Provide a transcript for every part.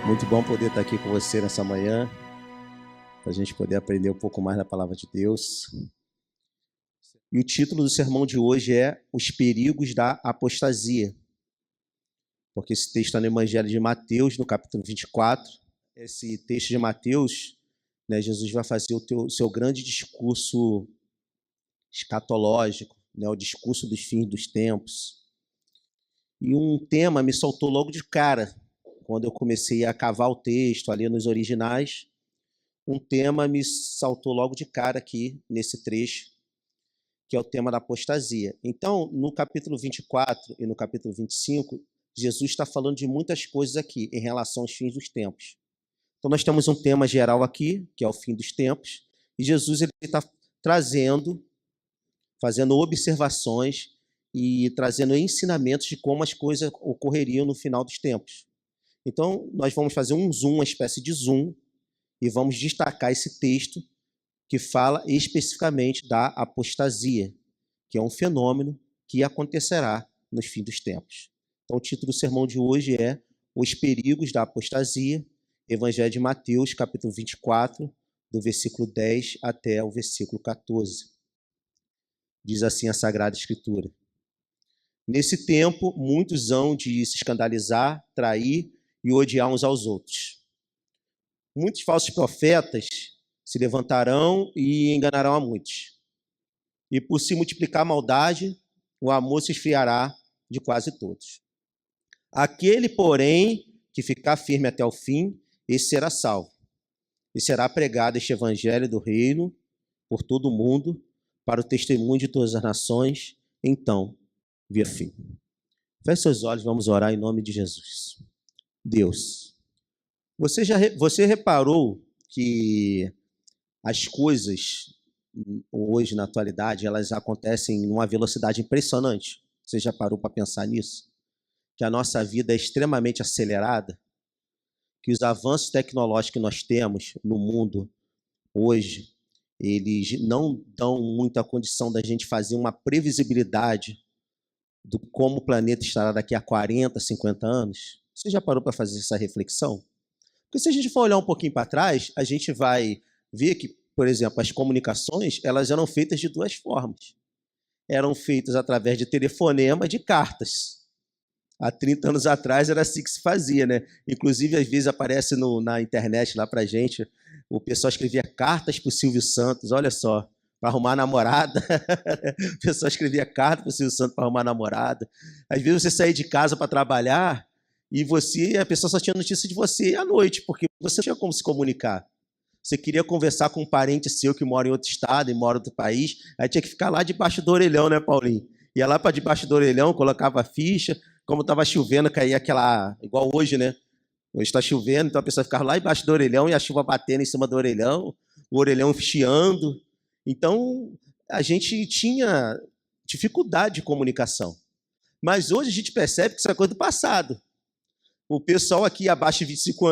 Muito bom poder estar aqui com você nessa manhã, para a gente poder aprender um pouco mais da palavra de Deus. E o título do sermão de hoje é Os Perigos da Apostasia, porque esse texto está no Evangelho de Mateus, no capítulo 24. Esse texto de Mateus, Jesus vai fazer o seu grande discurso escatológico, o discurso dos fins dos tempos. E um tema me saltou logo de cara, quando eu comecei a cavar o texto, ali nos originais, um tema me saltou logo de cara aqui, nesse trecho, que é o tema da apostasia. Então, no capítulo 24 e no capítulo 25, Jesus está falando de muitas coisas aqui, em relação aos fins dos tempos. Então, nós temos um tema geral aqui, que é o fim dos tempos, e Jesus está fazendo observações e trazendo ensinamentos de como as coisas ocorreriam no final dos tempos. Então, nós vamos fazer um zoom, uma espécie de zoom, e vamos destacar esse texto que fala especificamente da apostasia, que é um fenômeno que acontecerá nos fins dos tempos. Então, o título do sermão de hoje é Os Perigos da Apostasia, Evangelho de Mateus, capítulo 24, do versículo 10 até o versículo 14. Diz assim a Sagrada Escritura: Nesse tempo, muitos hão de se escandalizar, trair e odiar uns aos outros. Muitos falsos profetas se levantarão e enganarão a muitos. E por se multiplicar a maldade, o amor se esfriará de quase todos. Aquele, porém, que ficar firme até o fim, esse será salvo. E será pregado este evangelho do reino por todo o mundo, para o testemunho de todas as nações, então via fim. Feche seus olhos, vamos orar em nome de Jesus. Deus, você reparou que as coisas hoje, na atualidade, elas acontecem numa velocidade impressionante? Você já parou para pensar nisso? Que a nossa vida é extremamente acelerada? Que os avanços tecnológicos que nós temos no mundo hoje, eles não dão muita condição da gente fazer uma previsibilidade do como o planeta estará daqui a 40, 50 anos? Você já parou para fazer essa reflexão? Porque se a gente for olhar um pouquinho para trás, a gente vai ver que, por exemplo, as comunicações, elas eram feitas de duas formas. Eram feitas através de telefonema e de cartas. Há 30 anos atrás era assim que se fazia, né? Inclusive, às vezes aparece na internet lá para a gente, o pessoal escrevia cartas para o Silvio Santos, olha só, para arrumar namorada. O pessoal escrevia carta para o Silvio Santos para arrumar namorada. Às vezes você saía de casa para trabalhar e a pessoa só tinha notícia de você à noite, porque você não tinha como se comunicar. Você queria conversar com um parente seu que mora em outro estado e mora em outro país, aí tinha que ficar lá debaixo do orelhão, né, Paulinho? Ia lá para debaixo do orelhão, colocava a ficha, como estava chovendo, caía aquela... igual hoje, né? Hoje está chovendo, então a pessoa ficava lá embaixo do orelhão e a chuva batendo em cima do orelhão, o orelhão chiando. Então, a gente tinha dificuldade de comunicação. Mas hoje a gente percebe que isso é coisa do passado. O pessoal aqui abaixo de 25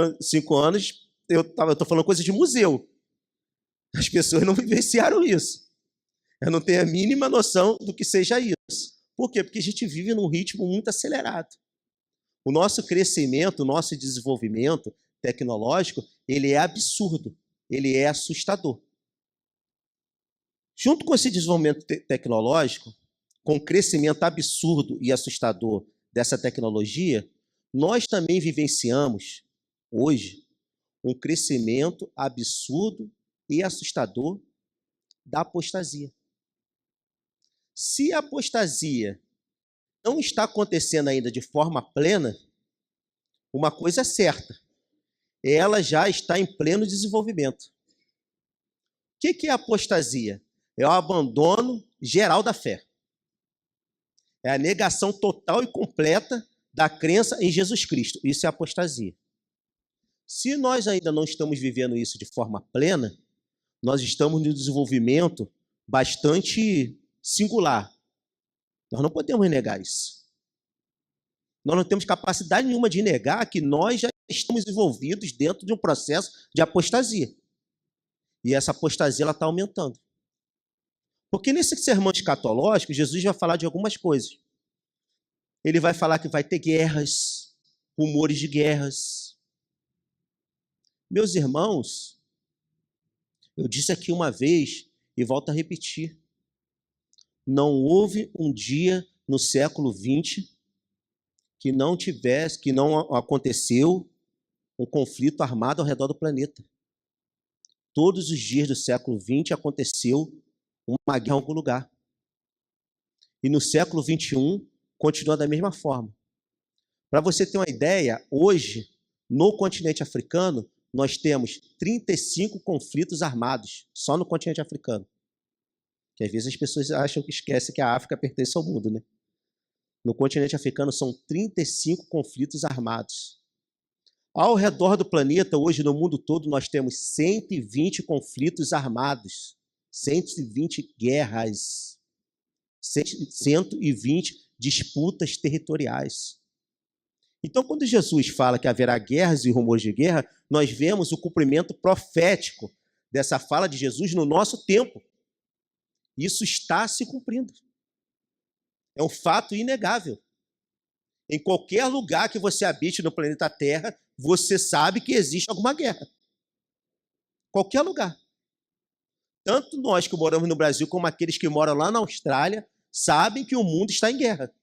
anos, eu estou falando coisa de museu. As pessoas não vivenciaram isso. Eu não tenho a mínima noção do que seja isso. Por quê? Porque a gente vive num ritmo muito acelerado. O nosso crescimento, o nosso desenvolvimento tecnológico, ele é absurdo, ele é assustador. Junto com esse desenvolvimento tecnológico, com o crescimento absurdo e assustador dessa tecnologia, nós também vivenciamos, hoje, um crescimento absurdo e assustador da apostasia. Se a apostasia não está acontecendo ainda de forma plena, uma coisa é certa, ela já está em pleno desenvolvimento. O que é a apostasia? É o abandono geral da fé. É a negação total e completa da crença em Jesus Cristo. Isso é apostasia. Se nós ainda não estamos vivendo isso de forma plena, nós estamos num desenvolvimento bastante singular. Nós não podemos negar isso. Nós não temos capacidade nenhuma de negar que nós já estamos envolvidos dentro de um processo de apostasia. E essa apostasia está aumentando. Porque nesse sermão escatológico, Jesus vai falar de algumas coisas. Ele vai falar que vai ter guerras, rumores de guerras. Meus irmãos, eu disse aqui uma vez e volto a repetir. Não houve um dia no século XX que não aconteceu um conflito armado ao redor do planeta. Todos os dias do século XX aconteceu uma guerra em algum lugar. E no século XXI continua da mesma forma. Para você ter uma ideia, hoje, no continente africano, nós temos 35 conflitos armados, só no continente africano. Que às vezes as pessoas acham que esquecem que a África pertence ao mundo, né? No continente africano são 35 conflitos armados. Ao redor do planeta, hoje no mundo todo, nós temos 120 conflitos armados, 120 guerras, 120 disputas territoriais. Então, quando Jesus fala que haverá guerras e rumores de guerra, nós vemos o cumprimento profético dessa fala de Jesus no nosso tempo. Isso está se cumprindo. É um fato inegável. Em qualquer lugar que você habite no planeta Terra, você sabe que existe alguma guerra. Qualquer lugar. Tanto nós que moramos no Brasil, como aqueles que moram lá na Austrália, sabem que o mundo está em guerra.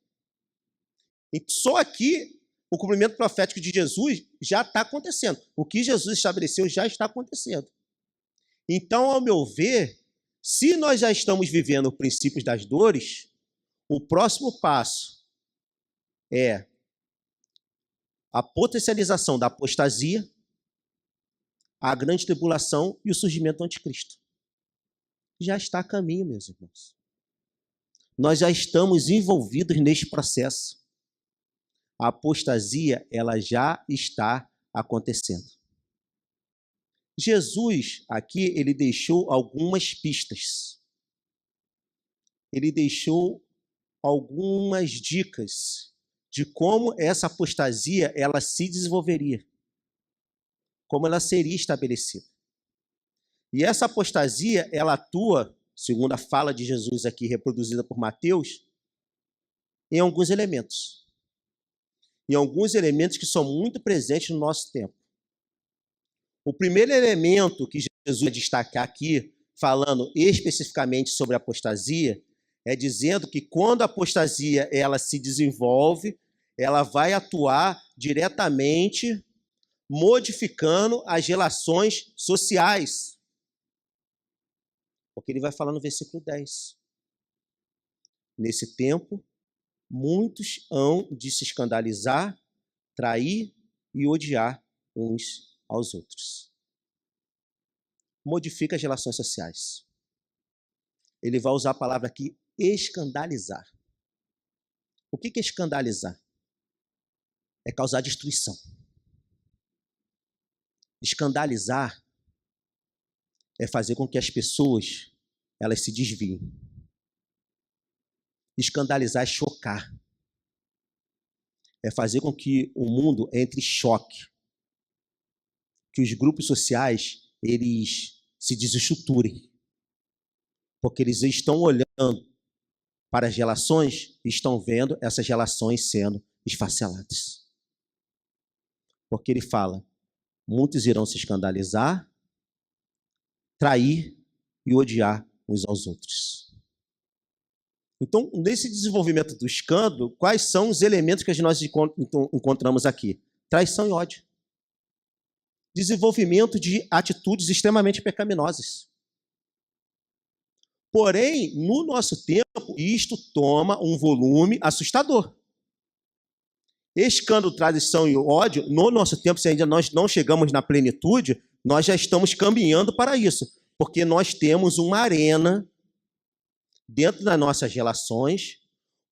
E só aqui, o cumprimento profético de Jesus já está acontecendo. O que Jesus estabeleceu já está acontecendo. Então, ao meu ver, se nós já estamos vivendo os princípios das dores, o próximo passo é a potencialização da apostasia, a grande tribulação e o surgimento do anticristo. Já está a caminho, meus irmãos. Nós já estamos envolvidos neste processo. A apostasia, ela já está acontecendo. Jesus, aqui, ele deixou algumas pistas. Ele deixou algumas dicas de como essa apostasia ela se desenvolveria, como ela seria estabelecida. E essa apostasia, ela atua, segundo a fala de Jesus aqui, reproduzida por Mateus, em alguns elementos. Em alguns elementos que são muito presentes no nosso tempo. O primeiro elemento que Jesus vai destacar aqui, falando especificamente sobre a apostasia, é dizendo que quando a apostasia ela se desenvolve, ela vai atuar diretamente modificando as relações sociais. Porque ele vai falar no versículo 10. Nesse tempo, muitos hão de se escandalizar, trair e odiar uns aos outros. Modifica as relações sociais. Ele vai usar a palavra aqui, escandalizar. O que é escandalizar? É causar destruição. Escandalizar é fazer com que as pessoas elas se desviem. Escandalizar é chocar. É fazer com que o mundo entre em choque. Que os grupos sociais eles se desestruturem. Porque eles estão olhando para as relações e estão vendo essas relações sendo esfaceladas. Porque ele fala, muitos irão se escandalizar, trair e odiar uns aos outros. Então, nesse desenvolvimento do escândalo, quais são os elementos que nós encontramos aqui? Traição e ódio. Desenvolvimento de atitudes extremamente pecaminosas. Porém, no nosso tempo, isto toma um volume assustador. Escândalo, traição e ódio, no nosso tempo, se ainda nós não chegamos na plenitude, nós já estamos caminhando para isso, porque nós temos uma arena dentro das nossas relações,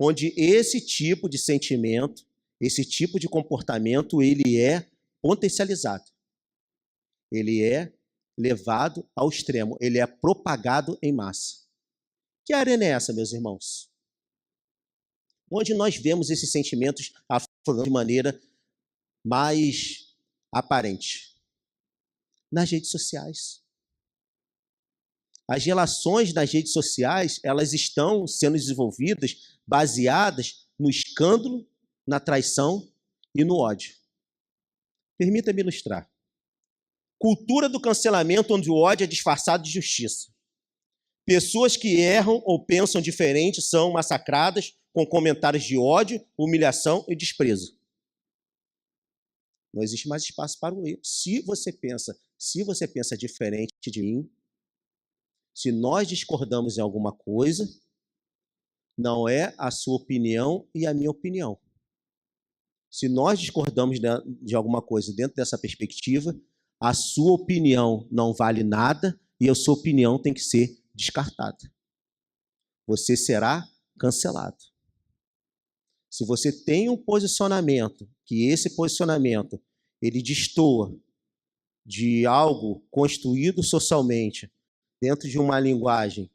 onde esse tipo de sentimento, esse tipo de comportamento, ele é potencializado. Ele é levado ao extremo, ele é propagado em massa. Que arena é essa, meus irmãos? Onde nós vemos esses sentimentos aflorando de maneira mais aparente? Nas redes sociais. As relações nas redes sociais, elas estão sendo desenvolvidas baseadas no escândalo, na traição e no ódio. Permita-me ilustrar. Cultura do cancelamento, onde o ódio é disfarçado de justiça. Pessoas que erram ou pensam diferente são massacradas com comentários de ódio, humilhação e desprezo. Não existe mais espaço para o erro. Se você pensa diferente de mim, se nós discordamos em alguma coisa, não é a sua opinião e a minha opinião. Se nós discordamos de alguma coisa dentro dessa perspectiva, a sua opinião não vale nada e a sua opinião tem que ser descartada. Você será cancelado. Se você tem um posicionamento, que esse posicionamento ele destoa de algo construído socialmente dentro de uma linguagem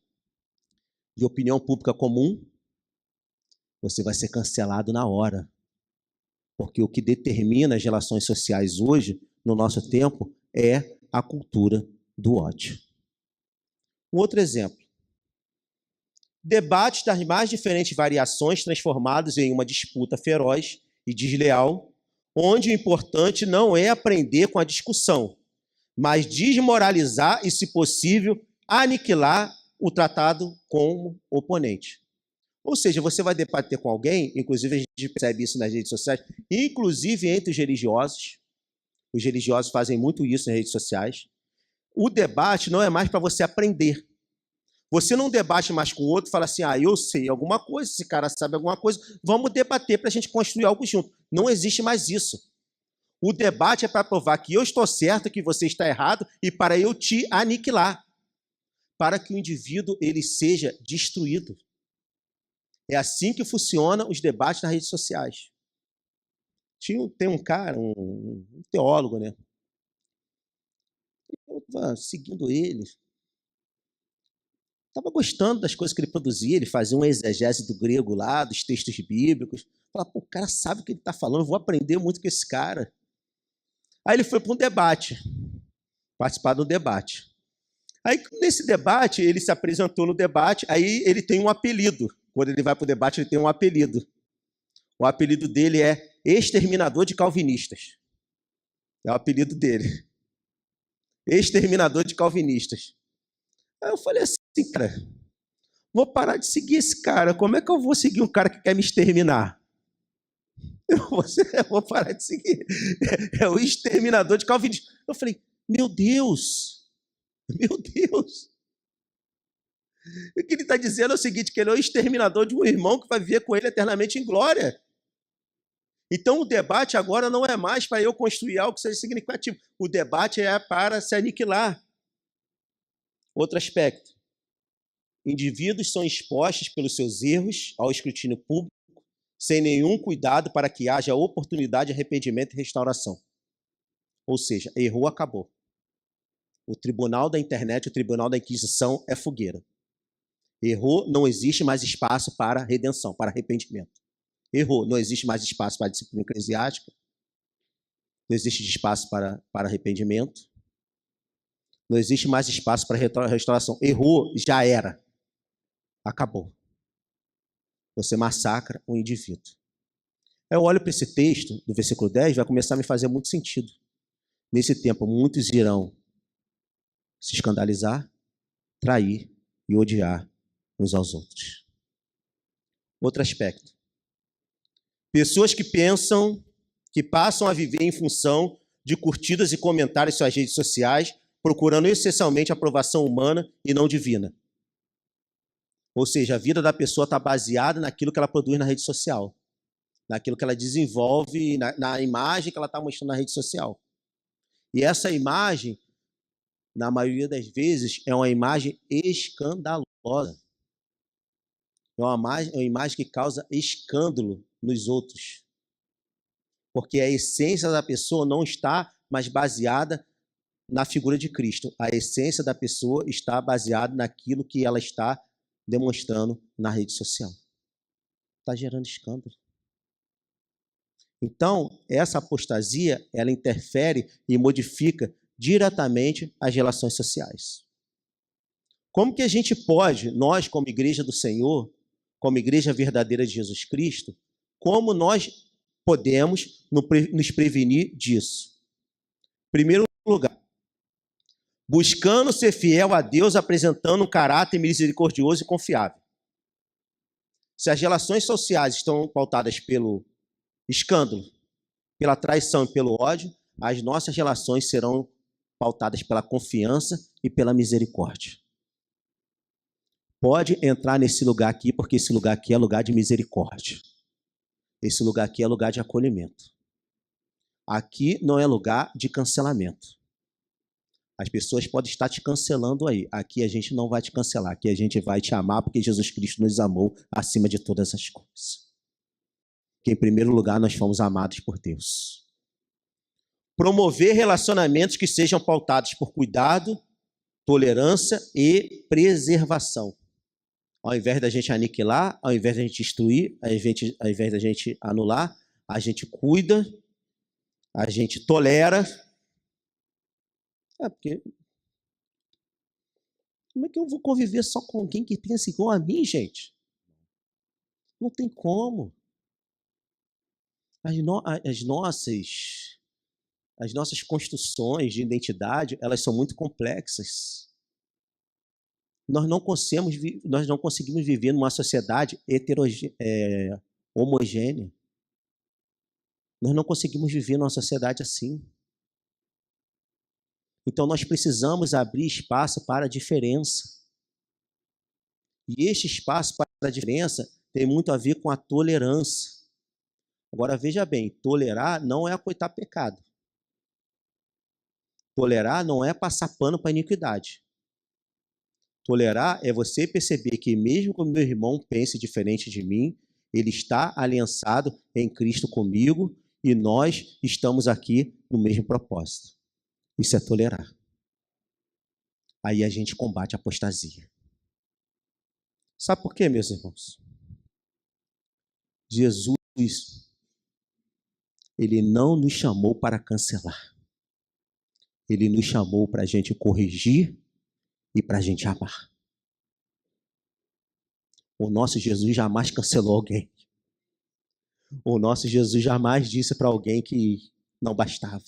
de opinião pública comum, você vai ser cancelado na hora. Porque o que determina as relações sociais hoje, no nosso tempo, é a cultura do ódio. Um outro exemplo. Debates das mais diferentes variações transformados em uma disputa feroz e desleal, onde o importante não é aprender com a discussão, mas desmoralizar e, se possível, aniquilar o tratado como oponente. Ou seja, você vai debater com alguém, inclusive a gente percebe isso nas redes sociais, inclusive entre os religiosos fazem muito isso nas redes sociais. O debate não é mais para você aprender. Você não debate mais com o outro e fala assim, eu sei alguma coisa, esse cara sabe alguma coisa, vamos debater para a gente construir algo junto. Não existe mais isso. O debate é para provar que eu estou certo, que você está errado, e para eu te aniquilar, para que o indivíduo ele seja destruído. É assim que funcionam os debates nas redes sociais. Tem um cara, um teólogo, né? Eu estava seguindo ele. Estava gostando das coisas que ele produzia, ele fazia uma exegese do grego lá, dos textos bíblicos. Falava, o cara sabe o que ele está falando, eu vou aprender muito com esse cara. Aí ele foi para um debate, participar do debate. Aí, nesse debate, ele se apresentou no debate, aí ele tem um apelido. Quando ele vai para o debate, ele tem um apelido. O apelido dele é Exterminador de Calvinistas. É o apelido dele. Exterminador de Calvinistas. Aí eu falei assim, cara, vou parar de seguir esse cara. Como é que eu vou seguir um cara que quer me exterminar? Eu vou parar de seguir. É o exterminador de calvinistas. Eu falei, meu Deus. O que ele está dizendo é o seguinte, que ele é o exterminador de um irmão que vai viver com ele eternamente em glória. Então o debate agora não é mais para eu construir algo que seja significativo. O debate é para se aniquilar. Outro aspecto. Indivíduos são expostos pelos seus erros ao escrutínio público, sem nenhum cuidado para que haja oportunidade de arrependimento e restauração. Ou seja, errou, acabou. O tribunal da internet, o tribunal da Inquisição é fogueira. Errou, não existe mais espaço para redenção, para arrependimento. Errou, não existe mais espaço para disciplina eclesiástica, não existe espaço para arrependimento, não existe mais espaço para restauração. Errou, já era. Acabou. Você massacra o indivíduo. Eu olho para esse texto, do versículo 10, vai começar a me fazer muito sentido. Nesse tempo, muitos irão se escandalizar, trair e odiar uns aos outros. Outro aspecto. Pessoas que pensam, que passam a viver em função de curtidas e comentários em suas redes sociais, procurando essencialmente aprovação humana e não divina. Ou seja, a vida da pessoa está baseada naquilo que ela produz na rede social, naquilo que ela desenvolve, na imagem que ela está mostrando na rede social. E essa imagem, na maioria das vezes, é uma imagem escandalosa. É uma imagem que causa escândalo nos outros. Porque a essência da pessoa não está mais baseada na figura de Cristo. A essência da pessoa está baseada naquilo que ela está demonstrando na rede social. Está gerando escândalo. Então, essa apostasia, ela interfere e modifica diretamente as relações sociais. Como que a gente pode, nós como igreja do Senhor, como igreja verdadeira de Jesus Cristo, como nós podemos nos prevenir disso? Em primeiro lugar, buscando ser fiel a Deus, apresentando um caráter misericordioso e confiável. Se as relações sociais estão pautadas pelo escândalo, pela traição e pelo ódio, as nossas relações serão pautadas pela confiança e pela misericórdia. Pode entrar nesse lugar aqui, porque esse lugar aqui é lugar de misericórdia. Esse lugar aqui é lugar de acolhimento. Aqui não é lugar de cancelamento. As pessoas podem estar te cancelando aí. Aqui a gente não vai te cancelar. Aqui a gente vai te amar porque Jesus Cristo nos amou acima de todas as coisas. Que em primeiro lugar nós fomos amados por Deus. Promover relacionamentos que sejam pautados por cuidado, tolerância e preservação. Ao invés da gente aniquilar, ao invés da gente destruir, ao invés da gente anular, a gente cuida, a gente tolera. Porque como é que eu vou conviver só com alguém que pensa igual a mim, gente? Não tem como. As nossas construções de identidade, elas são muito complexas. Nós não conseguimos viver numa sociedade homogênea. Nós não conseguimos viver numa sociedade assim. Então, nós precisamos abrir espaço para a diferença. E este espaço para a diferença tem muito a ver com a tolerância. Agora, veja bem, tolerar não é acoitar pecado. Tolerar não é passar pano para a iniquidade. Tolerar é você perceber que mesmo que o meu irmão pense diferente de mim, ele está aliançado em Cristo comigo e nós estamos aqui no mesmo propósito. Isso é tolerar. Aí a gente combate a apostasia. Sabe por quê, meus irmãos? Jesus, ele não nos chamou para cancelar. Ele nos chamou para a gente corrigir e para a gente amar. O nosso Jesus jamais cancelou alguém. O nosso Jesus jamais disse para alguém que não bastava.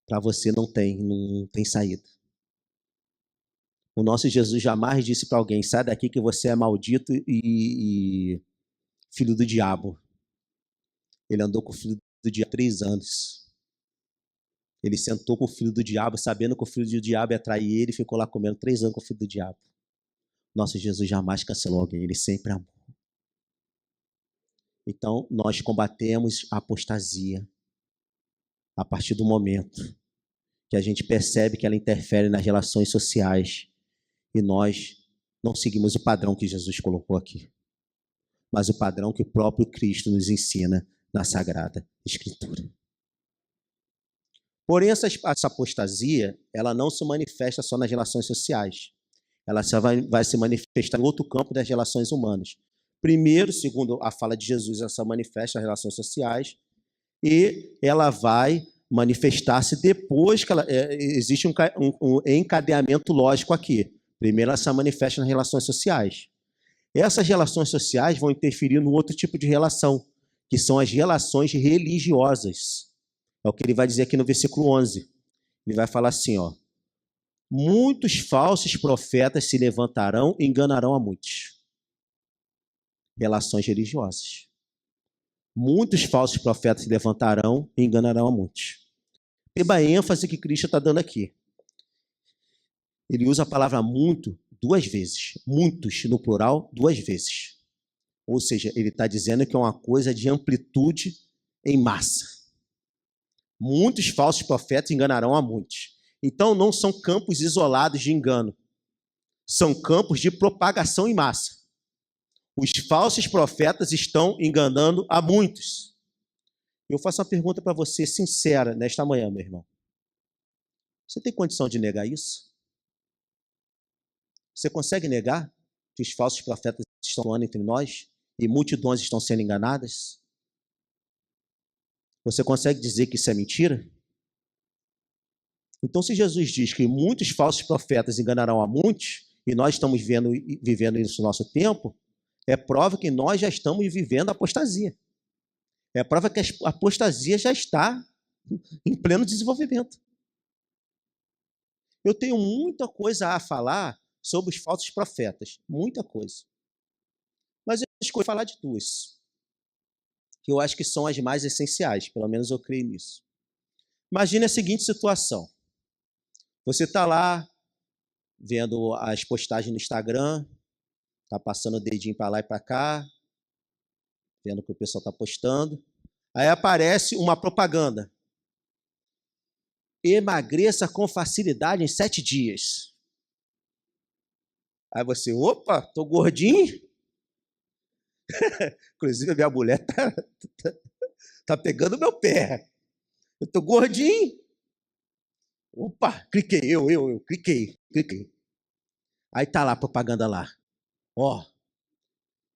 Para você não tem saída. O nosso Jesus jamais disse para alguém, sai daqui que você é maldito e filho do diabo. Ele andou com o filho do diabo 3 anos. Ele sentou com o filho do diabo, sabendo que o filho do diabo ia trair ele, e ficou lá comendo 3 anos com o filho do diabo. Nosso Jesus jamais cancelou alguém, ele sempre amou. Então, nós combatemos a apostasia a partir do momento que a gente percebe que ela interfere nas relações sociais e nós não seguimos o padrão que Jesus colocou aqui, mas o padrão que o próprio Cristo nos ensina na Sagrada Escritura. Porém, essa apostasia, ela não se manifesta só nas relações sociais. Ela vai se manifestar em outro campo das relações humanas. Primeiro, segundo a fala de Jesus, ela se manifesta nas relações sociais e ela vai manifestar-se depois que existe um encadeamento lógico aqui. Primeiro, ela se manifesta nas relações sociais. Essas relações sociais vão interferir no outro tipo de relação, que são as relações religiosas. É o que ele vai dizer aqui no versículo 11. Ele vai falar assim, ó: muitos falsos profetas se levantarão e enganarão a muitos. Relações religiosas. Muitos falsos profetas se levantarão e enganarão a muitos. Perceba a ênfase que Cristo está dando aqui. Ele usa a palavra muito 2 vezes. Muitos, no plural, 2 vezes. Ou seja, ele está dizendo que é uma coisa de amplitude em massa. Muitos falsos profetas enganarão a muitos. Então, não são campos isolados de engano. São campos de propagação em massa. Os falsos profetas estão enganando a muitos. Eu faço uma pergunta para você sincera nesta manhã, meu irmão. Você tem condição de negar isso? Você consegue negar que os falsos profetas estão atuando entre nós e multidões estão sendo enganadas? Você consegue dizer que isso é mentira? Então, se Jesus diz que muitos falsos profetas enganarão a muitos, e nós estamos vivendo isso no nosso tempo, é prova que nós já estamos vivendo a apostasia. É prova que a apostasia já está em pleno desenvolvimento. Eu tenho muita coisa a falar sobre os falsos profetas, muita coisa. Mas eu escolhi falar de duas, que eu acho que são as mais essenciais, pelo menos eu creio nisso. Imagine a seguinte situação. Você está lá, vendo as postagens no Instagram, está passando o dedinho para lá e para cá, vendo o que o pessoal está postando. Aí aparece uma propaganda. Emagreça com facilidade em 7 dias. Aí você, opa, tô gordinho. Inclusive, a minha mulher tá pegando meu pé. Eu tô gordinho. Opa, cliquei, eu cliquei. Aí tá lá a propaganda lá. Ó,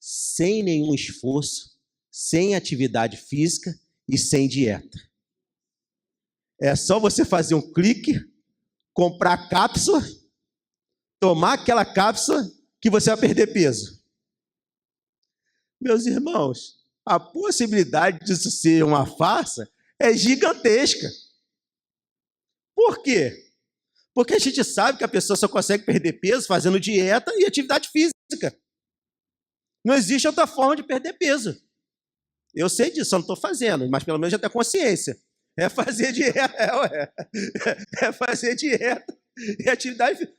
sem nenhum esforço, sem atividade física e sem dieta. É só você fazer um clique, comprar a cápsula, tomar aquela cápsula que você vai perder peso. Meus irmãos, a possibilidade disso ser uma farsa é gigantesca. Por quê? Porque a gente sabe que a pessoa só consegue perder peso fazendo dieta e atividade física. Não existe outra forma de perder peso. Eu sei disso, eu não estou fazendo, mas pelo menos já tenho consciência. É fazer dieta, é fazer dieta e atividade física.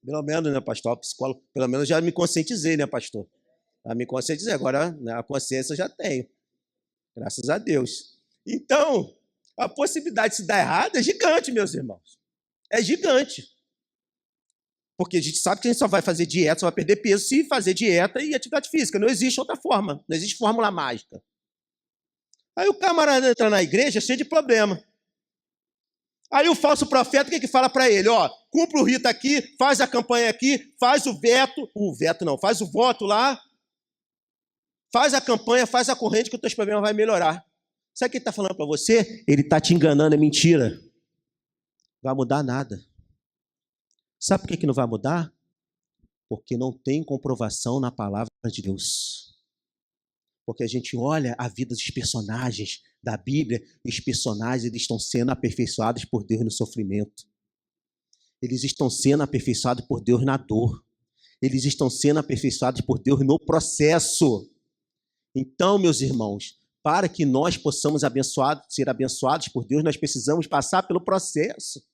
Pelo menos, né, pastor, psicólogo, pelo menos já me conscientizei, né, pastor? Já me conscientizei, agora, né, a consciência eu já tenho. Graças a Deus. Então, a possibilidade de se dar errado é gigante, meus irmãos. É gigante. Porque a gente sabe que a gente só vai fazer dieta, só vai perder peso se fazer dieta e atividade física. Não existe outra forma. Não existe fórmula mágica. Aí o camarada entra na igreja cheio de problema. Aí o falso profeta, o que fala para ele? Ó, cumpre o rito aqui, faz a campanha aqui, faz faz o voto lá, faz a campanha, faz a corrente que os teus problemas vão melhorar. Sabe o que ele está falando para você? Ele está te enganando, é mentira. Não vai mudar nada. Sabe por que não vai mudar? Porque não tem comprovação na palavra de Deus. Porque a gente olha a vida dos personagens da Bíblia, e os personagens eles estão sendo aperfeiçoados por Deus no sofrimento. Eles estão sendo aperfeiçoados por Deus na dor. Eles estão sendo aperfeiçoados por Deus no processo. Então, meus irmãos, para que nós possamos ser abençoados por Deus, nós precisamos passar pelo processo.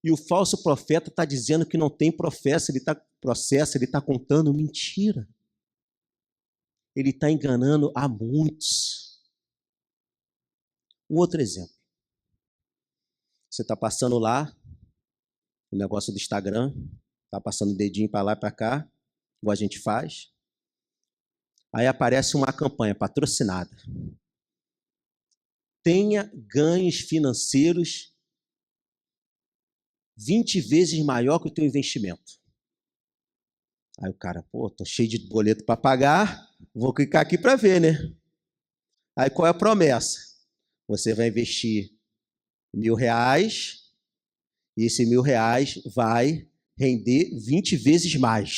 E o falso profeta está dizendo que não tem processo, ele está contando mentira. Ele está enganando a muitos. Um outro exemplo. Você está passando lá, o negócio do Instagram, está passando o dedinho para lá e para cá, igual a gente faz. Aí aparece uma campanha patrocinada. Tenha ganhos financeiros 20 vezes maior que o teu investimento. Aí o cara, tô cheio de boleto para pagar, vou clicar aqui para ver, né? Aí qual é a promessa? Você vai investir R$1.000 e esse R$1.000 vai render 20 vezes mais.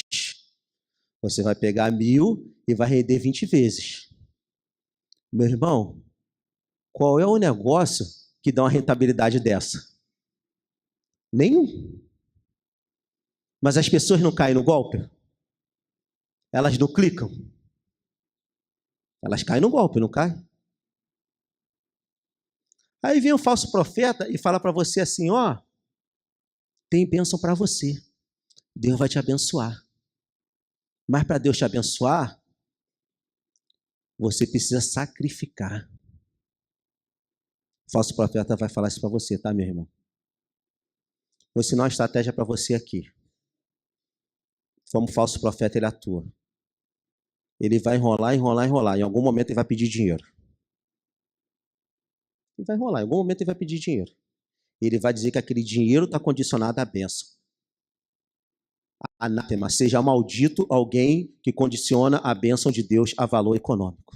Você vai pegar 1.000 e vai render 20 vezes. Meu irmão, qual é o negócio que dá uma rentabilidade dessa? Nenhum. Mas as pessoas não caem no golpe? Elas não clicam? Elas caem no golpe, não caem? Aí vem um falso profeta e fala para você assim, ó, tem bênção para você. Deus vai te abençoar. Mas para Deus te abençoar, você precisa sacrificar. O falso profeta vai falar isso para você, tá, meu irmão? Vou ensinar uma estratégia para você aqui. Como falso profeta, ele atua. Ele vai enrolar. Em algum momento ele vai pedir dinheiro. Ele vai enrolar. Em algum momento ele vai pedir dinheiro. Ele vai dizer que aquele dinheiro está condicionado à bênção. Anátema, seja maldito alguém que condiciona a bênção de Deus a valor econômico.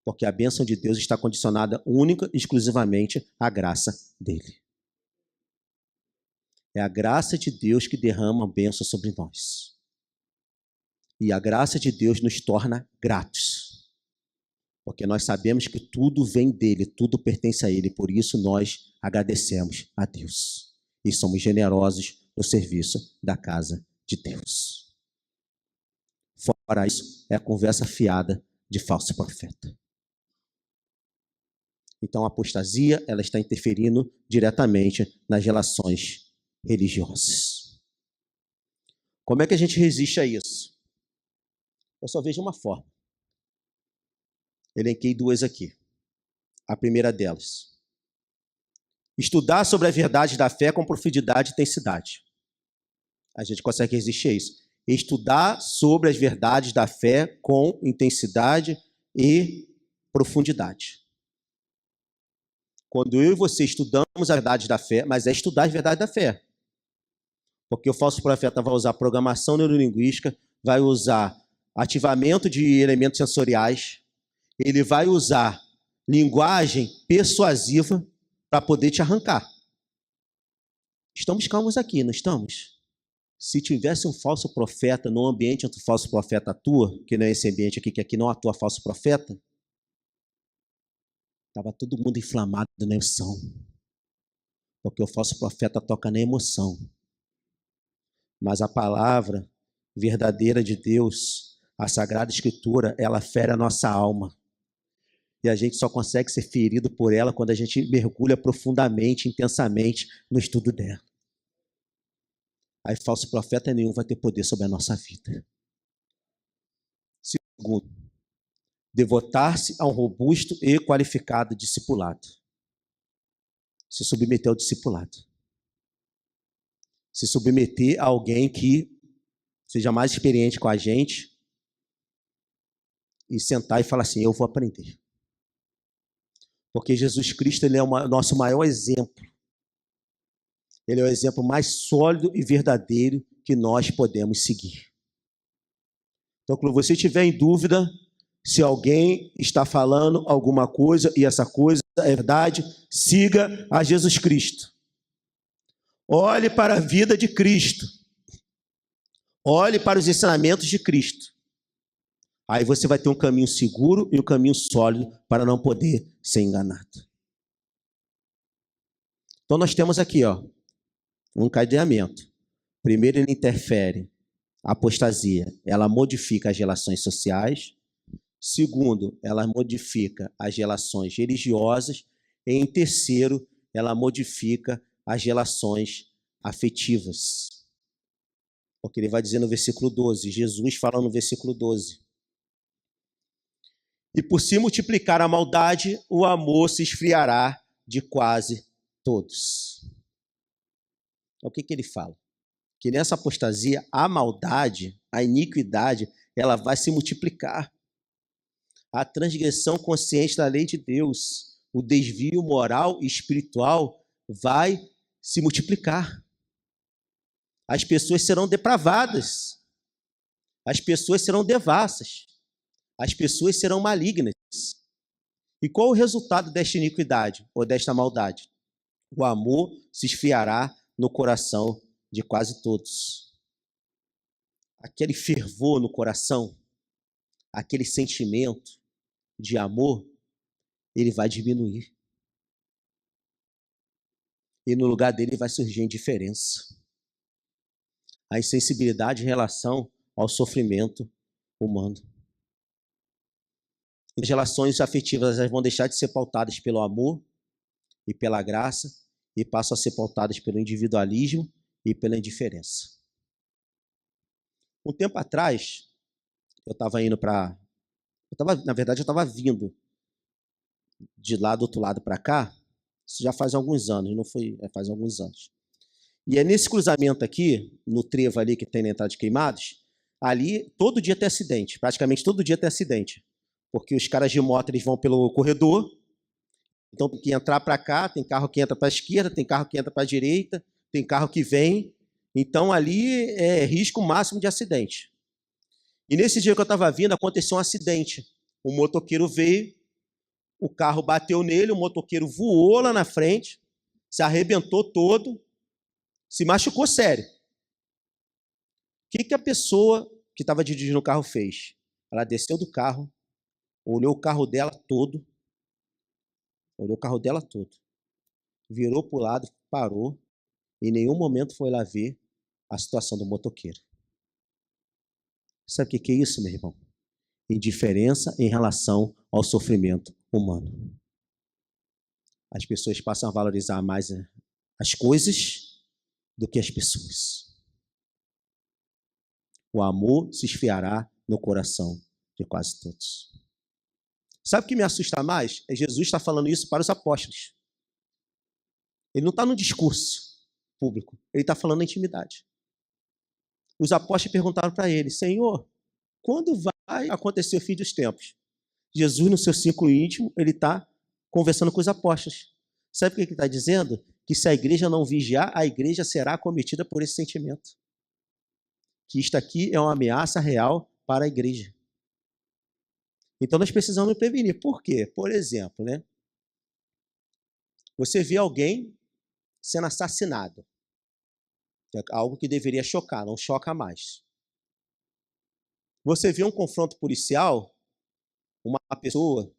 Porque a bênção de Deus está condicionada única e exclusivamente à graça dele. É a graça de Deus que derrama a bênção sobre nós. E a graça de Deus nos torna gratos. Porque nós sabemos que tudo vem dele, tudo pertence a ele. Por isso nós agradecemos a Deus e somos generosos no serviço da casa de Deus. Fora isso, é a conversa fiada de falso profeta. Então, a apostasia, ela está interferindo diretamente nas relações religiosas. Como é que a gente resiste a isso? Eu só vejo uma forma. Elenquei duas aqui. A primeira delas: estudar sobre a verdade da fé com profundidade e intensidade. A gente consegue resistir a isso. Estudar sobre as verdades da fé com intensidade e profundidade. Quando eu e você estudamos a verdade da fé, mas é estudar a verdade da fé. Porque o falso profeta vai usar programação neurolinguística, vai usar ativamento de elementos sensoriais, ele vai usar linguagem persuasiva para poder te arrancar. Estamos calmos aqui, não estamos? Se tivesse um falso profeta no ambiente onde o falso profeta atua, que não é esse ambiente aqui, que aqui não atua falso profeta, estava todo mundo inflamado na emoção. Porque o falso profeta toca na emoção. Mas a palavra verdadeira de Deus, a Sagrada Escritura, ela fere a nossa alma. E a gente só consegue ser ferido por ela quando a gente mergulha profundamente, intensamente no estudo dela. Aí falso profeta nenhum vai ter poder sobre a nossa vida. Segundo, devotar-se a um robusto e qualificado discipulado. Se submeter ao discipulado. Se submeter a alguém que seja mais experiente com a gente e sentar e falar assim, eu vou aprender. Porque Jesus Cristo, ele é o nosso maior exemplo. Ele é o exemplo mais sólido e verdadeiro que nós podemos seguir. Então, quando você estiver em dúvida se alguém está falando alguma coisa e essa coisa é verdade, siga a Jesus Cristo. Olhe para a vida de Cristo. Olhe para os ensinamentos de Cristo. Aí você vai ter um caminho seguro e um caminho sólido para não poder ser enganado. Então nós temos aqui, um cadeamento. Primeiro, ele interfere. A apostasia, ela modifica as relações sociais. Segundo, ela modifica as relações religiosas. E em terceiro, ela modifica as relações afetivas. Porque ele vai dizer no versículo 12, Jesus fala no versículo 12. E por se multiplicar a maldade, o amor se esfriará de quase todos. Então, o que ele fala? Que nessa apostasia, a maldade, a iniquidade, ela vai se multiplicar. A transgressão consciente da lei de Deus, o desvio moral e espiritual vai se multiplicar. As pessoas serão depravadas. As pessoas serão devassas. As pessoas serão malignas. E qual o resultado desta iniquidade ou desta maldade? O amor se esfriará no coração de quase todos. Aquele fervor no coração, aquele sentimento de amor, ele vai diminuir. E no lugar dele vai surgir a indiferença. A insensibilidade em relação ao sofrimento humano. As relações afetivas vão deixar de ser pautadas pelo amor e pela graça e passam a ser pautadas pelo individualismo e pela indiferença. Um tempo atrás, eu estava indo para... Na verdade, eu estava vindo de lá do outro lado para cá, isso já faz alguns anos, não foi? Faz alguns anos. E é nesse cruzamento aqui, no trevo ali que tem na entrada de Queimados, ali todo dia tem acidente, praticamente todo dia tem acidente. Porque os caras de moto, eles vão pelo corredor, então tem que entrar para cá, tem carro que entra para a esquerda, tem carro que entra para a direita, tem carro que vem, então ali é risco máximo de acidente. E nesse dia que eu estava vindo, aconteceu um acidente. Um motoqueiro veio, o carro bateu nele, o motoqueiro voou lá na frente, se arrebentou todo, se machucou sério. O que a pessoa que estava dirigindo o carro fez? Ela desceu do carro, olhou o carro dela todo, virou para o lado, parou, em nenhum momento foi lá ver a situação do motoqueiro. Sabe o que é isso, meu irmão? Indiferença em relação ao sofrimento humano. As pessoas passam a valorizar mais as coisas do que as pessoas. O amor se esfriará no coração de quase todos. Sabe o que me assusta mais? É Jesus está falando isso para os apóstolos. Ele não está no discurso público, ele está falando na intimidade. Os apóstolos perguntaram para ele: Senhor, quando vai acontecer o fim dos tempos? Jesus, no seu círculo íntimo, ele está conversando com os apóstolos. Sabe o que ele está dizendo? Que se a igreja não vigiar, a igreja será acometida por esse sentimento. Que isto aqui é uma ameaça real para a igreja. Então nós precisamos nos prevenir. Por quê? Por exemplo, né? Você vê alguém sendo assassinado. É algo que deveria chocar, não choca mais. Você vê um confronto policial, uma pessoa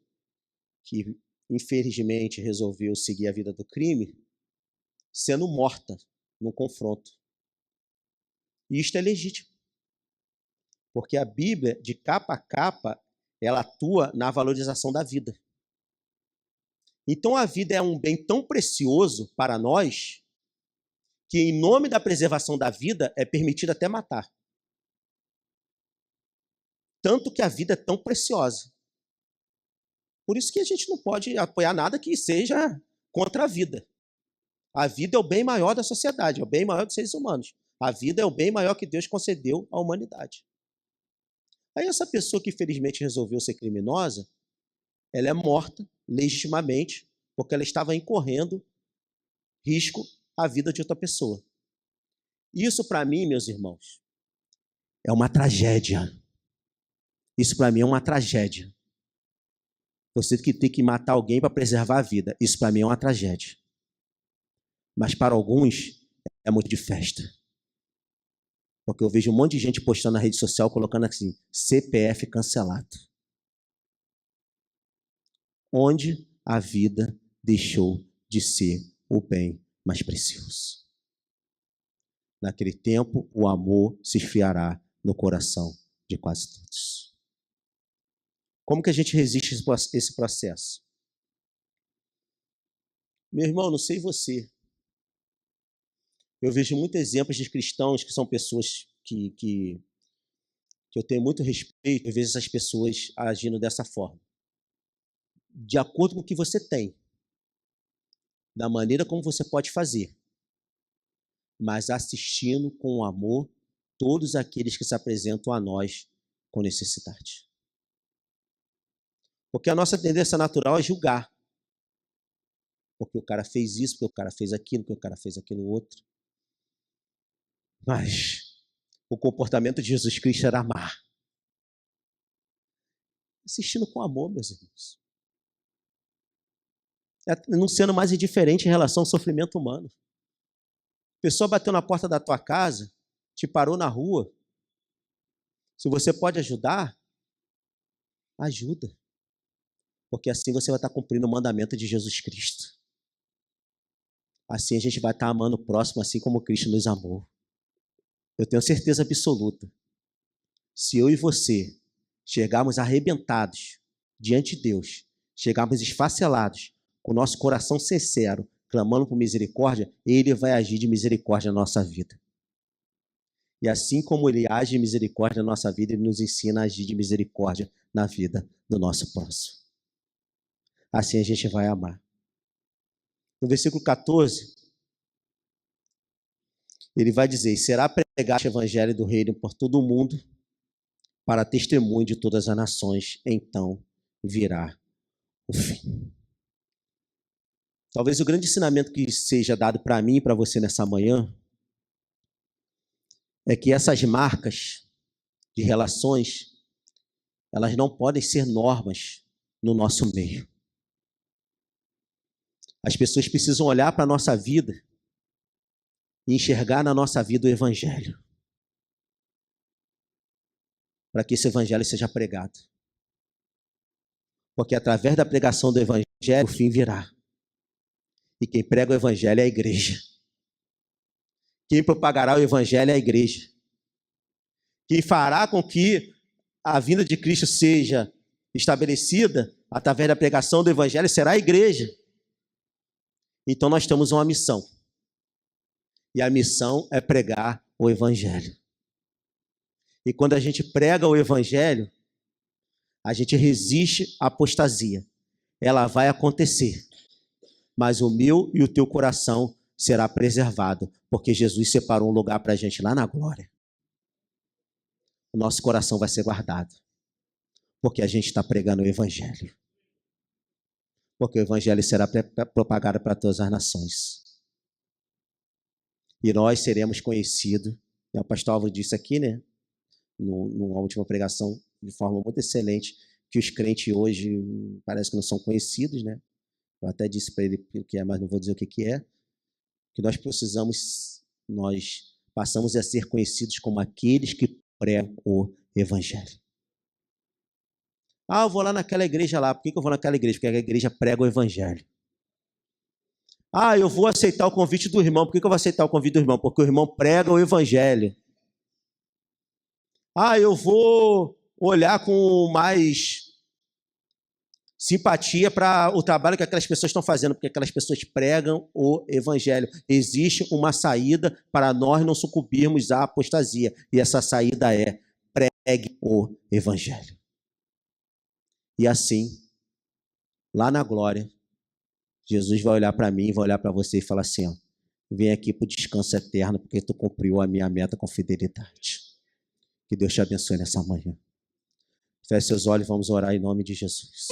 que infelizmente resolveu seguir a vida do crime, sendo morta num confronto. E isto é legítimo. Porque a Bíblia, de capa a capa, ela atua na valorização da vida. Então a vida é um bem tão precioso para nós que, em nome da preservação da vida, é permitido até matar. Tanto que a vida é tão preciosa. Por isso que a gente não pode apoiar nada que seja contra a vida. A vida é o bem maior da sociedade, é o bem maior dos seres humanos. A vida é o bem maior que Deus concedeu à humanidade. Aí essa pessoa que infelizmente resolveu ser criminosa, ela é morta legitimamente porque ela estava incorrendo risco à vida de outra pessoa. Isso para mim, meus irmãos, é uma tragédia. Isso para mim é uma tragédia. Você que tem que matar alguém para preservar a vida, isso para mim é uma tragédia. Mas para alguns é muito de festa. Porque eu vejo um monte de gente postando na rede social colocando assim, CPF cancelado. Onde a vida deixou de ser o bem mais precioso. Naquele tempo, o amor se esfriará no coração de quase todos. Como que a gente resiste a esse processo? Meu irmão, não sei você. Eu vejo muitos exemplos de cristãos que são pessoas que eu tenho muito respeito, eu vejo essas pessoas agindo dessa forma. De acordo com o que você tem, da maneira como você pode fazer, mas assistindo com amor todos aqueles que se apresentam a nós com necessidade. Porque a nossa tendência natural é julgar. Porque o cara fez isso, porque o cara fez aquilo, porque o cara fez aquilo outro. Mas o comportamento de Jesus Cristo era amar. Assistindo com amor, meus irmãos. Não sendo mais indiferente em relação ao sofrimento humano. A pessoa bateu na porta da tua casa, te parou na rua. Se você pode ajudar, ajuda. Porque assim você vai estar cumprindo o mandamento de Jesus Cristo. Assim a gente vai estar amando o próximo, assim como Cristo nos amou. Eu tenho certeza absoluta. Se eu e você chegarmos arrebentados diante de Deus, chegarmos esfacelados, com o nosso coração sincero, clamando por misericórdia, Ele vai agir de misericórdia na nossa vida. E assim como Ele age de misericórdia na nossa vida, Ele nos ensina a agir de misericórdia na vida do nosso próximo. Assim a gente vai amar. No versículo 14, ele vai dizer: será pregado o evangelho do reino por todo o mundo, para testemunho de todas as nações, então virá o fim. Talvez o grande ensinamento que seja dado para mim e para você nessa manhã é que essas marcas de relações, elas não podem ser normas no nosso meio. As pessoas precisam olhar para a nossa vida e enxergar na nossa vida o evangelho, para que esse evangelho seja pregado. Porque através da pregação do evangelho, o fim virá. E quem prega o evangelho é a igreja. Quem propagará o evangelho é a igreja. Quem fará com que a vinda de Cristo seja estabelecida através da pregação do evangelho será a igreja. Então nós temos uma missão. E a missão é pregar o evangelho. E quando a gente prega o evangelho, a gente resiste à apostasia. Ela vai acontecer. Mas o meu e o teu coração será preservado, porque Jesus separou um lugar para a gente lá na glória. O nosso coração vai ser guardado, porque a gente está pregando o evangelho. Porque o evangelho será propagado para todas as nações. E nós seremos conhecidos, o pastor Álvaro disse aqui, né, numa última pregação, de forma muito excelente, que os crentes hoje parece que não são conhecidos, né? Eu até disse para ele o que é, mas não vou dizer o que é. Que nós passamos a ser conhecidos como aqueles que pregam o evangelho. Eu vou lá naquela igreja lá. Por que eu vou naquela igreja? Porque a igreja prega o evangelho. Eu vou aceitar o convite do irmão. Por que eu vou aceitar o convite do irmão? Porque o irmão prega o evangelho. Eu vou olhar com mais simpatia para o trabalho que aquelas pessoas estão fazendo, porque aquelas pessoas pregam o evangelho. Existe uma saída para nós não sucumbirmos à apostasia, e essa saída é: pregue o evangelho. E assim, lá na glória, Jesus vai olhar para mim, vai olhar para você e falar assim, vem aqui para o descanso eterno, porque tu cumpriu a minha meta com fidelidade. Que Deus te abençoe nessa manhã. Feche seus olhos, vamos orar em nome de Jesus.